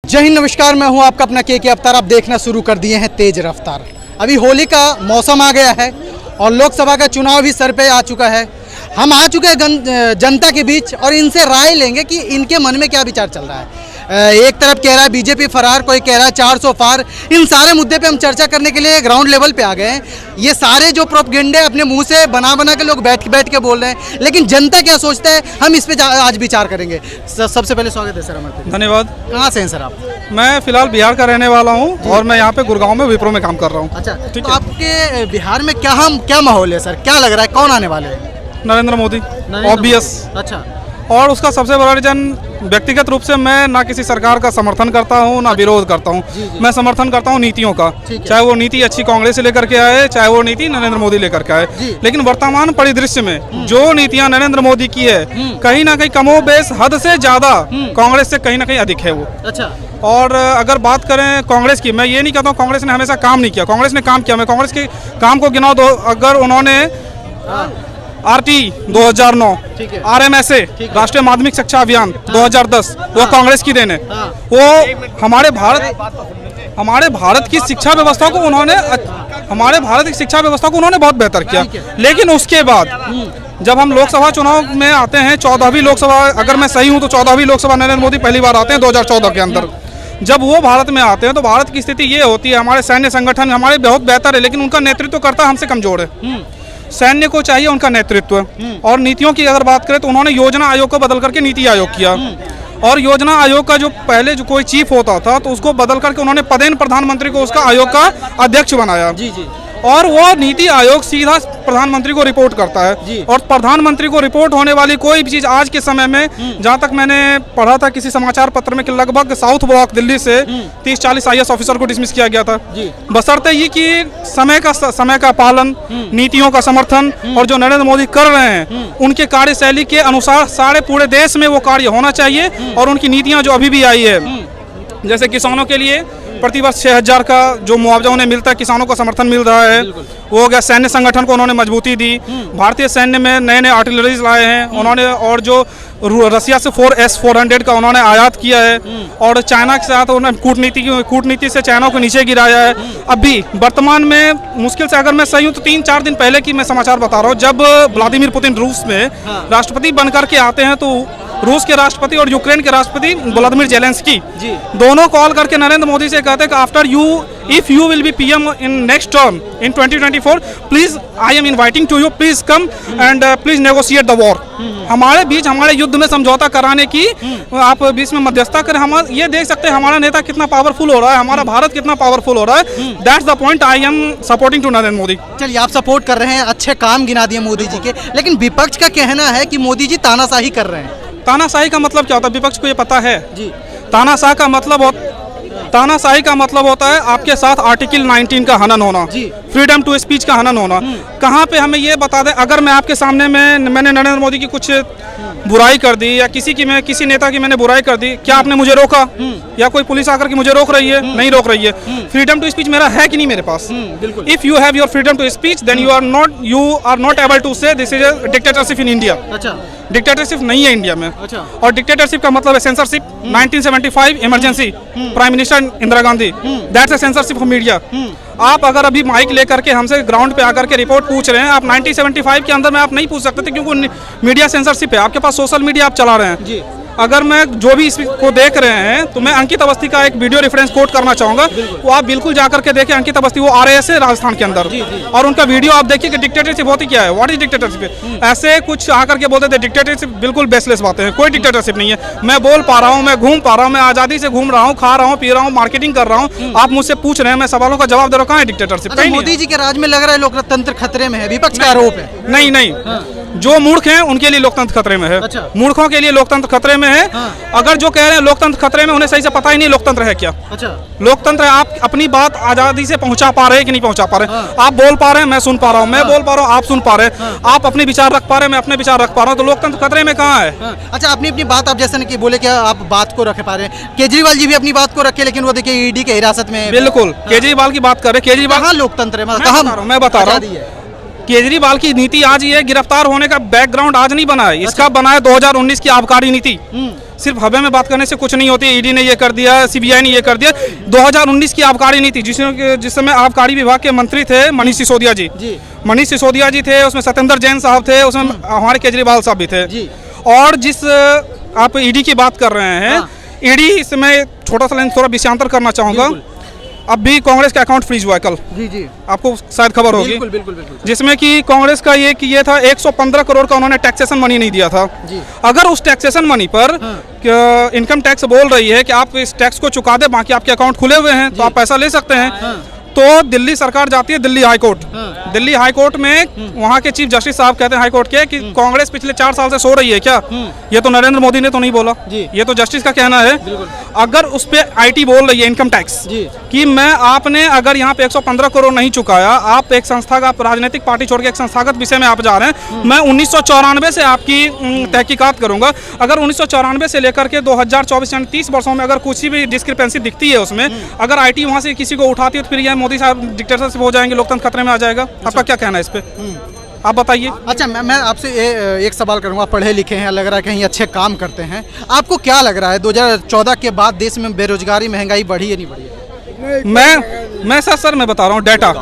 जय हिंद, नमस्कार। मैं हूं आपका अपना के अवतार। आप देखना शुरू कर दिए हैं तेज रफ्तार। अभी होली का मौसम आ गया है और लोकसभा का चुनाव भी सर पे आ चुका है। हम आ चुके हैं जनता के बीच और इनसे राय लेंगे कि इनके मन में क्या विचार चल रहा है। एक तरफ कह रहा है बीजेपी फरार, कोई कह रहा है 400 पार। इन सारे मुद्दे पे हम चर्चा करने के लिए ग्राउंड लेवल पे आ गए हैं। ये सारे जो प्रोपगेंडे अपने मुंह से बना के लोग बैठ के बोल रहे हैं, लेकिन जनता क्या सोचता है हम इस पे आज विचार करेंगे। सबसे पहले स्वागत है सर हमारे। धन्यवाद। कहाँ से हैं सर आप? मैं फिलहाल बिहार का रहने वाला हूँ और मैं यहाँ पे गुड़गांव में विप्रो में काम कर रहा हूँ। अच्छा, तो आपके बिहार में क्या माहौल है सर? क्या लग रहा है कौन आने वाले हैं? नरेंद्र मोदी, ऑब्वियस। अच्छा, और उसका सबसे बड़ा रीजन, व्यक्तिगत रूप से मैं ना किसी सरकार का समर्थन करता हूँ ना विरोध करता हूँ। मैं समर्थन करता हूँ नीतियों का, चाहे वो नीति अच्छी कांग्रेस से लेकर के आए, चाहे वो नीति नरेंद्र मोदी लेकर के आए। लेकिन वर्तमान परिदृश्य में जो नीतियाँ नरेंद्र मोदी की है, कहीं ना कहीं कमोबेश हद से ज्यादा कांग्रेस से कहीं ना कहीं अधिक है वो। अच्छा, और अगर बात करें कांग्रेस की, मैं ये नहीं कहता हूँ कांग्रेस ने हमेशा काम नहीं किया। कांग्रेस ने काम किया। मैं कांग्रेस के काम को गिनाऊं तो अगर उन्होंने आरटी 2009, आरएमएसए राष्ट्रीय माध्यमिक शिक्षा अभियान 2010 वो कांग्रेस की देन है। वो हमारे भारत की शिक्षा व्यवस्था को उन्होंने बहुत बेहतर किया। लेकिन उसके बाद जब हम लोकसभा चुनाव में आते हैं, 14वीं लोकसभा, अगर मैं सही हूं तो 14वीं लोकसभा नरेंद्र मोदी पहली बार आते हैं 2014 के अंदर। जब वो भारत में आते हैं तो भारत की स्थिति ये होती है, हमारे सैन्य संगठन हमारे बहुत बेहतर है, लेकिन उनका नेतृत्व करता हमसे कमजोर है। सैन्य को चाहिए उनका नेतृत्व। और नीतियों की अगर बात करें तो उन्होंने योजना आयोग को बदल करके नीति आयोग किया। और योजना आयोग का जो पहले जो कोई चीफ होता था तो उसको बदल करके उन्होंने पदेन प्रधानमंत्री को उसका आयोग का अध्यक्ष बनाया। और वो नीति आयोग सीधा प्रधानमंत्री को रिपोर्ट करता है। और प्रधानमंत्री को रिपोर्ट होने वाली कोई भी चीज आज के समय में, जहां तक मैंने पढ़ा था किसी समाचार पत्र में, कि लगभग साउथ ब्लॉक दिल्ली से 30-40 IAS ऑफिसर को डिसमिस किया गया था। बशर्ते ये कि समय का पालन, नीतियों का समर्थन और जो नरेंद्र मोदी कर रहे हैं उनके कार्यशैली के अनुसार सारे पूरे देश में वो कार्य होना चाहिए। और उनकी नीतियां जो अभी भी आई है, जैसे किसानों के लिए प्रतिवर्ष 6000 का जो मुआवजा उन्हें मिलता है, किसानों को समर्थन मिल रहा है, वो हो गया। सैन्य संगठन को उन्होंने मजबूती दी। भारतीय सैन्य में नए नए आर्टिलरीज लाए हैं उन्होंने। और जो रसिया से 4S-400 का उन्होंने आयात किया है। और चाइना के साथ उन्होंने कूटनीति से चाइना को नीचे गिराया है। अभी वर्तमान में मुश्किल से, अगर मैं सही हूँ तो 3-4 दिन पहले की मैं समाचार बता रहा हूँ, जब व्लादिमीर पुतिन रूस में राष्ट्रपति बनकर के आते हैं तो रूस के राष्ट्रपति और यूक्रेन के राष्ट्रपति व्लादिमीर जेलेंस्की दोनों कॉल करके नरेंद्र मोदी से कहते हैं कि after you, if you will be PM in next term in 2024, please I am inviting to you, please come and please negotiate the war. हमारे बीच, हमारे युद्ध में समझौता कराने की आप बीच में मध्यस्थता करें। हम ये देख सकते हैं हमारा नेता कितना पावरफुल हो रहा है, हमारा भारत कितना पावरफुल हो रहा है। That's the point I am supporting to Narendra Modi. चलिए, आप सपोर्ट कर रहे हैं, अच्छे काम गिना दिए मोदी जी के, लेकिन विपक्ष का कहना है कि मोदी जी तानाशाही कर रहे हैं। तानाशाही का मतलब क्या होता है? विपक्ष को ये पता है जी। तानाशाही का मतलब होता है आपके साथ आर्टिकल 19 का हनन होना, फ्रीडम टू स्पीच का हनन होना। कहाँ पे हमें ये बता दें, अगर मैं आपके सामने मैंने नरेंद्र मोदी की कुछ बुराई कर दी या किसी नेता की मैंने बुराई कर दी, क्या आपने मुझे रोका? या कोई पुलिस आकर के मुझे रोक रही है? नहीं रोक रही है। फ्रीडम टू स्पीच मेरा है कि नहीं मेरे पास? If you have your freedom to speech then you are not able to say this is a dictatorship in India. अच्छा, डिक्टेटरशिप नहीं है इंडिया में। अच्छा। और डिक्टेटरशिप का मतलब है censorship. 1975 emergency, prime minister Indira Gandhi, that's a censorship of media. आप अगर अभी माइक लेकर के हमसे ग्राउंड पे आकर के रिपोर्ट पूछ रहे हैं, आप 1975 के अंदर में आप नहीं पूछ सकते थे क्योंकि मीडिया सेंसरशिप है। आपके पास सोशल मीडिया आप चला रहे हैं। अगर मैं जो भी इसको देख रहे हैं तो मैं अंकित अवस्थी का एक वीडियो रेफरेंस कोट करना चाहूंगा, वो आप बिल्कुल जाकर के देखें। अंकित अवस्थी वो RAS है राजस्थान के अंदर, और उनका वीडियो आप देखिए कि डिक्टेटरशिप होती क्या है, व्हाट इज डिक्टेटरशिप। ऐसे कुछ आकर के बोलते थे डिक्टेटरशिप, बिल्कुल बेसलेस बातें हैं, कोई डिक्टेटरशिप नहीं है। मैं बोल पा रहा हूँ, मैं घूम पा रहा हूँ, मैं आजादी से घूम रहा हूँ, खा रहा हूँ, पी रहा हूँ, मार्केटिंग कर रहा हूँ। आप मुझसे पूछ रहे हैं, मैं सवालों का जवाब दे रहा हूँ, कहाँ है डिक्टेटरशिप? मोदी जी के राज में लग रहा है लोकतंत्र खतरे में है, विपक्ष का आरोप है। नहीं, जो मूर्ख हैं उनके लिए लोकतंत्र खतरे में है। मूर्खों के लिए लोकतंत्र खतरे में है। अगर जो कह रहे हैं लोकतंत्र खतरे में, उन्हें सही से पता ही नहीं लोकतंत्र है क्या। अच्छा, लोकतंत्र है आप अपनी बात आजादी से पहुंचा पा रहे हैं कि नहीं पहुंचा पा रहे। आप बोल पा रहे हैं, मैं सुन पा रहा हूं, मैं बोल पा रहा हूं, आप सुन पा रहे हैं, आप अपने विचार रख पा रहे हैं, मैं अपने विचार रख पा रहा हूं, तो लोकतंत्र खतरे में कहाँ है? अच्छा, अपनी बात आप जैसे कि बोले कि आप बात को रख पा रहे हैं, केजरीवाल जी भी अपनी बात को रखे, लेकिन वो देखिए ED के हिरासत में। बिल्कुल, केजरीवाल की बात कर रहे। केजरीवाल कहाँ लोकतंत्र है? मैं बता रहा हूँ, केजरीवाल की नीति आज ये गिरफ्तार होने का बैकग्राउंड आज नहीं बना है, इसका बना है 2019 की आबकारी नीति। सिर्फ हवा में बात करने से कुछ नहीं होती। ईडी ने ये कर दिया, सीबीआई ने ये कर दिया। 2019 की आबकारी नीति जिस समय आबकारी विभाग के मंत्री थे मनीष सिसोदिया जी, मनीष सिसोदिया जी थे, उसमें सत्येंद्र जैन साहब थे, उसमें हमारे केजरीवाल साहब भी थे। और जिस आप ईडी की बात कर रहे हैं, ईडी इसमें छोटा सा थोड़ा विषयांतर करना चाहूँगा। अब भी कांग्रेस का अकाउंट फ्रीज हुआ है कल, जी आपको शायद खबर होगी। बिल्कुल, बिल्कुल, बिल्कुल। जिसमें कि कांग्रेस का ये था 115 करोड़ का उन्होंने टैक्सेशन मनी नहीं दिया था जी। अगर उस टैक्सेशन मनी पर इनकम टैक्स बोल रही है कि आप इस टैक्स को चुका दे, बाकी आपके अकाउंट खुले हुए हैं तो आप पैसा ले सकते हैं, तो दिल्ली सरकार जाती है Delhi high court. Delhi high court में वहाँ के चीफ जस्टिस साहब कहते हैं हाई कोर्ट के कि कांग्रेस पिछले 4 साल से सो रही है क्या? ये तो नरेंद्र मोदी ने तो नहीं बोला, ये तो जस्टिस का कहना है। अगर उस पे आईटी बोल रही है इनकम टैक्स कि मैं आपने अगर यहाँ पे 115 करोड़ नहीं चुकाया, आप एक संस्था का राजनीतिक पार्टी छोड़ के एक संस्थागत विषय में आप जा रहे हैं, मैं 1994 से आपकी तहकीकात करूंगा। अगर 1994 से लेकर के 2024 यानी 30 वर्षों में अगर कुछ भी डिस्क्रिपेंसी दिखती है उसमें, अगर आईटी वहाँ से किसी को उठाती है तो फिर यह मोदी साहब डिक्टेटरशिप हो जाएंगे, लोकतंत्र खतरे में आ जाएगा। आपका क्या कहना है इस पे? आप बताइए। अच्छा, मैं आपसे एक सवाल करूंगा। पढ़े लिखे हैं, लग रहा है कहीं अच्छे काम करते हैं, आपको क्या लग रहा है 2014 के बाद देश में बेरोजगारी महंगाई बढ़ी है नहीं बढ़ी है? मैं सर मैं बता रहा हूँ डेटा।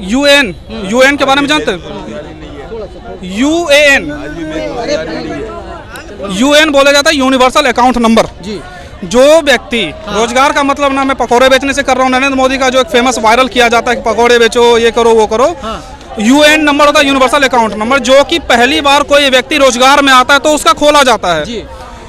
यूएन के बारे में जानते हैं? यूएन बोला जाता है यूनिवर्सल अकाउंट नंबर जी। जो व्यक्ति रोजगार का मतलब ना मैं पकौड़े बेचने से कर रहा हूँ, नरेंद्र मोदी का जो एक फेमस वायरल किया जाता है कि पकौड़े बेचो, ये करो वो करो, यूएन नंबर होता है यूनिवर्सल अकाउंट नंबर, जो कि पहली बार कोई व्यक्ति रोजगार में आता है तो उसका खोला जाता है जी।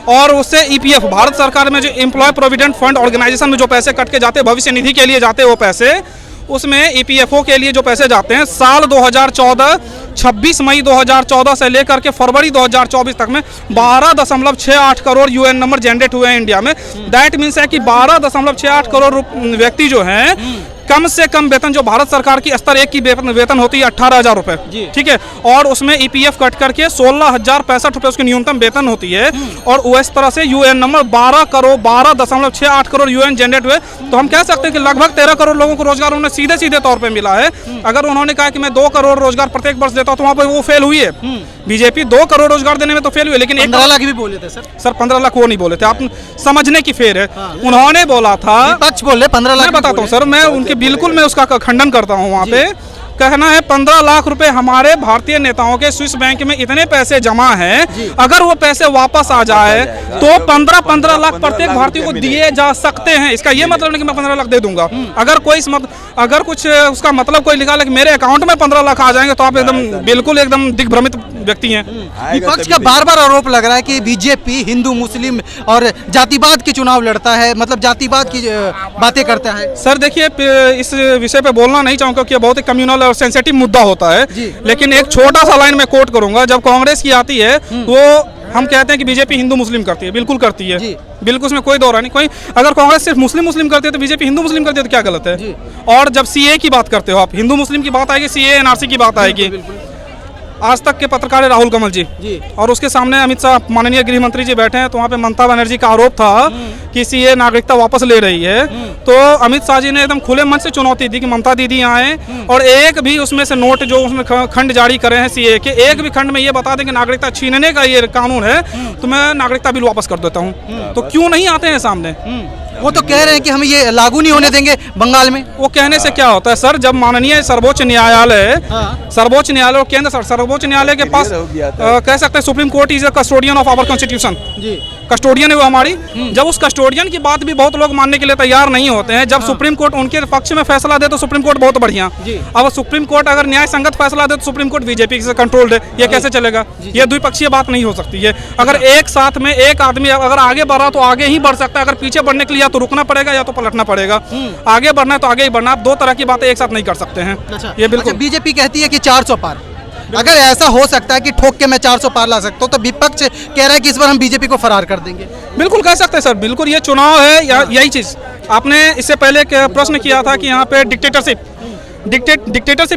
और उससे ईपीएफ, भारत सरकार में जो एम्प्लॉय प्रोविडेंट फंड ऑर्गेनाइजेशन में जो पैसे कट के जाते हैं, भविष्य निधि के लिए जाते हैं वो पैसे, उसमें ईपीएफओ के लिए जो पैसे जाते हैं साल 2014 26 मई 2014 से लेकर के फरवरी 2024 तक में 12.68 करोड़ यूएन नंबर जनरेट हुए हैं इंडिया में। दैट मीन्स है कि 12.68 करोड़ रुपए जो हैं कम से कम वेतन जो भारत सरकार की स्तर 1 की वेतन होती है 18,000 रुपए, ठीक है, और उसमें ईपीएफ कट करके 16,065 रुपए उसकी न्यूनतम वेतन होती है। और उस तरह से UN number 12.68 crore UN generate हुए, तो हम कह सकते हैं कि लगभग 13 करोड़ लोगों को रोजगार उन्हें सीधे सीधे तौर पर मिला है। अगर उन्होंने कहा कि मैं 2 करोड़ रोजगार प्रत्येक वर्ष देता हूं तो वहां पर वो फेल हुई है। बीजेपी 2 करोड़ रोजगार देने में तो फेल हुई, लेकिन 15 लाख भी बोले थे सर 15 लाख वो नहीं बोले थे, आप समझने की फेर है। उन्होंने बोला था, विपक्ष बोले 15 लाख। मैं बताता हूँ सर, मैं उनके बिल्कुल मैं उसका खंडन करता हूँ। वहाँ पे कहना है 15 लाख रुपए हमारे भारतीय नेताओं के स्विस बैंक में इतने पैसे जमा हैं, अगर वो पैसे वापस आ जाए तो 15 लाख प्रत्येक भारतीय को दिए जा सकते हैं। इसका ये मतलब नहीं कि मैं 15 लाख दे दूंगा। अगर कुछ उसका मतलब कोई निकाले कि मेरे अकाउंट में 15 लाख आ जाएंगे तो आप एकदम बिल्कुल एकदम दिग्भ्रमित व्यक्ति हैं। विपक्ष का बार बार आरोप लग रहा है कि बीजेपी हिंदू मुस्लिम और जातिवाद के चुनाव लड़ता है, मतलब जातिवाद की बातें करता है। सर देखिए, इस विषय पे बोलना नहीं चाहूँगा क्योंकि बहुत ही कम्युनल और सेंसिटिव मुद्दा होता है, लेकिन एक छोटा सा लाइन में कोट करूंगा। जब कांग्रेस की आती है वो हम कहते हैं कि बीजेपी हिंदू मुस्लिम करती है, बिल्कुल करती है, बिल्कुल उसमें कोई दौरा नहीं। कोई अगर कांग्रेस सिर्फ मुस्लिम करती है तो बीजेपी हिंदू मुस्लिम करती है तो क्या गलत है? और जब सीए की बात करते हो आप, हिंदू मुस्लिम की बात आएगी, सीए एनआरसी की बात आएगी। आज तक के पत्रकार है राहुल कमल जी और उसके सामने अमित शाह माननीय गृह मंत्री जी बैठे हैं, तो वहाँ पे ममता बनर्जी का आरोप था कि सीए नागरिकता वापस ले रही है, तो अमित शाह जी ने एकदम खुले मन से चुनौती दी कि ममता दीदी आए और एक भी उसमें से नोट जो उसमें खंड जारी करे हैं सीए के, एक भी खंड में ये बता दें कि नागरिकता छीनने का ये कानून है तो मैं नागरिकता बिल वापस कर देता हूँ। तो क्यों नहीं आते हैं सामने? वो तो कह रहे हैं कि हम ये लागू नहीं होने देंगे बंगाल में। वो कहने से क्या होता है सर, जब माननीय सर्वोच्च न्यायालय और केंद्र सर्वोच्च न्यायालय के पास कह सकते हैं Supreme Court is the custodian of our constitution, custodian है वो हमारी। जब उस कस्टोडियन की बात भी बहुत लोग मानने के लिए तैयार नहीं होते हैं, जब सुप्रीम कोर्ट उनके पक्ष में फैसला दे तो सुप्रीम कोर्ट बहुत बढ़िया, अब सुप्रीम कोर्ट अगर न्याय संगत फैसला दे तो सुप्रीम कोर्ट बीजेपी से कंट्रोल्ड है, ये कैसे चलेगा? ये द्विपक्षीय बात नहीं हो सकती है। अगर एक साथ में एक आदमी अगर आगे बढ़ा तो आगे ही बढ़ सकता है, अगर पीछे बढ़ने के लिए या तो रुकना पड़ेगा या तो पलटना पड़ेगा। आगे बढ़ना है तो आगे ही बढ़ना, आप 2 तरह की बातें एक साथ नहीं कर सकते हैं। ये बिल्कुल। बीजेपी कहती है कि 400 पार, अगर ऐसा हो सकता है कि ठोक के मैं 400 पार ला सकता हूँ तो विपक्ष कह रहा है कि इस बार हम बीजेपी को फरार कर देंगे। बिल्कुल कह सकते हैं सर, बिल्कुल ये चुनाव है, यही चीज आपने इससे पहले एक प्रश्न किया था कि यहाँ पे डिक्टेटरशिप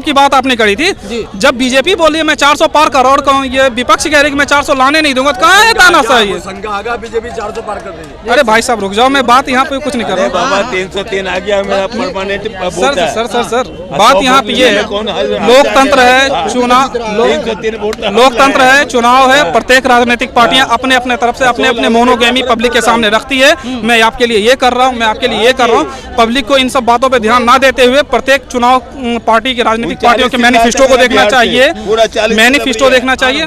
की बात आपने करी थी। जब बीजेपी बोली मैं 400 पार कर और ये विपक्ष कह रहे कि मैं 400 लाने नहीं दूंगा, तो कहाँ है तानाशाही? बीजेपी 400 पार कर देगी। अरे भाई साहब रुक जाओ, मैं बात यहाँ पे कुछ नहीं कर रहा हूँ। 303 आ गया मेरा परमानेंट। सर बात यहाँ पे ये है, लोकतंत्र है, लोकतंत्र है, चुनाव है, प्रत्येक राजनीतिक पार्टियां अपने अपने तरफ से अपने अपने मोनोगेमी पब्लिक के सामने रखती है। मैं आपके लिए ये कर रहा हूँ, मैं आपके लिए ये कर रहा हूँ। पब्लिक को इन सब बातों पे ध्यान ना देते हुए प्रत्येक चुनाव पार्टी की राजनीतिक पार्टियों के मैनिफेस्टो को देखना चाहिए, मैनिफेस्टो देखना चाहिए,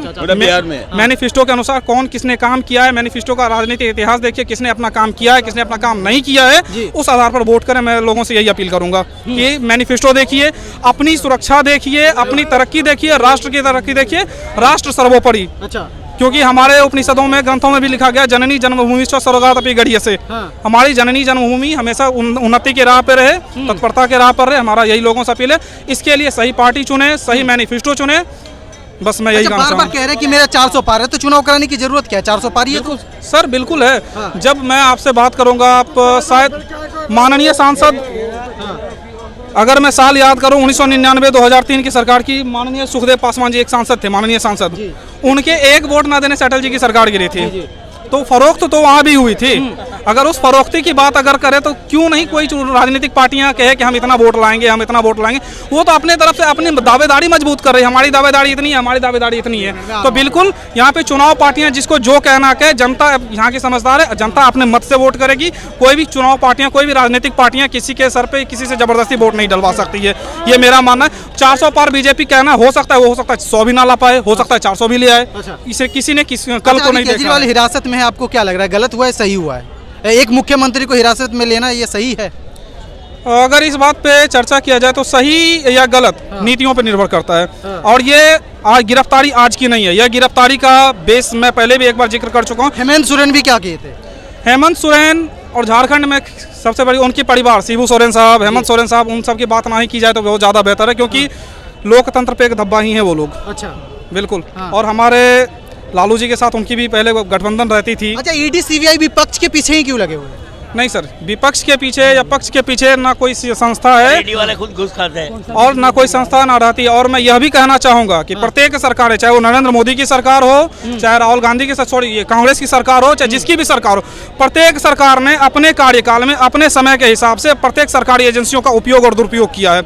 मैनिफेस्टो के अनुसार कौन किसने काम किया है, मैनिफेस्टो का राजनीतिक इतिहास देखिए, किसने अपना काम किया है, किसने अपना काम नहीं किया है, उस आधार पर वोट करें। मैं लोगों से यही अपील करूंगा कि मैनिफेस्टो देखिए, अपनी सुरक्षा देखिए, अपनी तरक्की देखिए, राष्ट्र की तरक्की देखिए, राष्ट्र सर्वोपरि। अच्छा, क्योंकि हमारे उपनिषदों में, ग्रंथों में भी लिखा गया, जननी जन्मभूमि स्वर्गादपि गरीयसे। हमारी जननी जन्मभूमि हमेशा उन्नति के राह पे रहे, तत्परता के राह पर रहे। हमारा यही लोगों से अपील है। इसके लिए सही पार्टी चुने, सही मैनिफेस्टो चुने, बस मैं यही कहना बार बार चाहूँगा। कह रहे हैं कि मेरा 400 पार है, तो चुनाव कराने की जरूरत क्या है? 400 पार ही है तो। सर बिल्कुल है। जब मैं आपसे बात करूंगा, आप शायद माननीय सांसद, अगर मैं साल याद करूं 1999-2003 की सरकार की, माननीय सुखदेव पासवान जी एक सांसद थे, माननीय सांसद, उनके एक वोट ना देने से अटल जी की सरकार गिरी थी। तो फरोख्त तो वहाँ भी हुई थी। अगर उस फरोख्ती की बात अगर करें तो क्यों नहीं कोई राजनीतिक पार्टियां कहे कि हम इतना वोट लाएंगे, हम इतना वोट लाएंगे। वो तो अपने तरफ से अपनी दावेदारी मजबूत कर रही है, हमारी दावेदारी इतनी है, हमारी दावेदारी इतनी है। तो बिल्कुल यहाँ पे चुनाव पार्टियां जिसको जो कहना कहे, जनता यहाँ की समझदार है, जनता अपने मत से वोट करेगी। कोई भी चुनाव पार्टियां, कोई भी राजनीतिक पार्टियां किसी के सर पे किसी से जबरदस्ती वोट नहीं डलवा सकती है, ये मेरा मानना है। 400 पार बीजेपी कहना हो सकता है, वो हो सकता है 100 भी ना ला पाए, हो सकता है 400 भी ले आए। इसे किसी ने कल को नहीं देखा। केजरीवाल हिरासत में है, आपको क्या लग रहा है, गलत हुआ है, सही हुआ है? एक मुख्यमंत्री को हिरासत में लेना ये सही है? अगर इस बात पे चर्चा किया जाए तो सही या गलत नीतियों पे निर्भर करता है। और ये आज गिरफ्तारी आज की नहीं है, यह गिरफ्तारी का बेस मैं पहले भी एक बार जिक्र कर चुका हूँ। हेमंत सोरेन भी क्या किए थे? हेमंत सोरेन और झारखंड में सबसे बड़ी उनकी परिवार, शिबू सोरेन साहब, हेमंत सोरेन साहब, उन सब की बात ना ही की जाए तो बहुत ज़्यादा बेहतर है, क्योंकि लोकतंत्र पे एक धब्बा ही है वो लोग। अच्छा, बिल्कुल। और हमारे लालू जी के साथ उनकी भी पहले गठबंधन रहती थी। अच्छा, ईडी सीबीआई विपक्ष के पीछे ही क्यों लगे हुए हैं? नहीं सर, विपक्ष के पीछे या पक्ष के पीछे ना कोई संस्था है, ईडी वाले खुद घुस खाते हैं, और ना कोई संस्था ना रहती है। और मैं यह भी कहना चाहूंगा कि प्रत्येक सरकार है, चाहे वो नरेंद्र मोदी की सरकार हो, चाहे राहुल गांधी की, ये कांग्रेस की सरकार हो, चाहे जिसकी भी सरकार हो, प्रत्येक सरकार ने अपने कार्यकाल में अपने समय के हिसाब से प्रत्येक सरकारी एजेंसियों का उपयोग और दुरुपयोग किया है।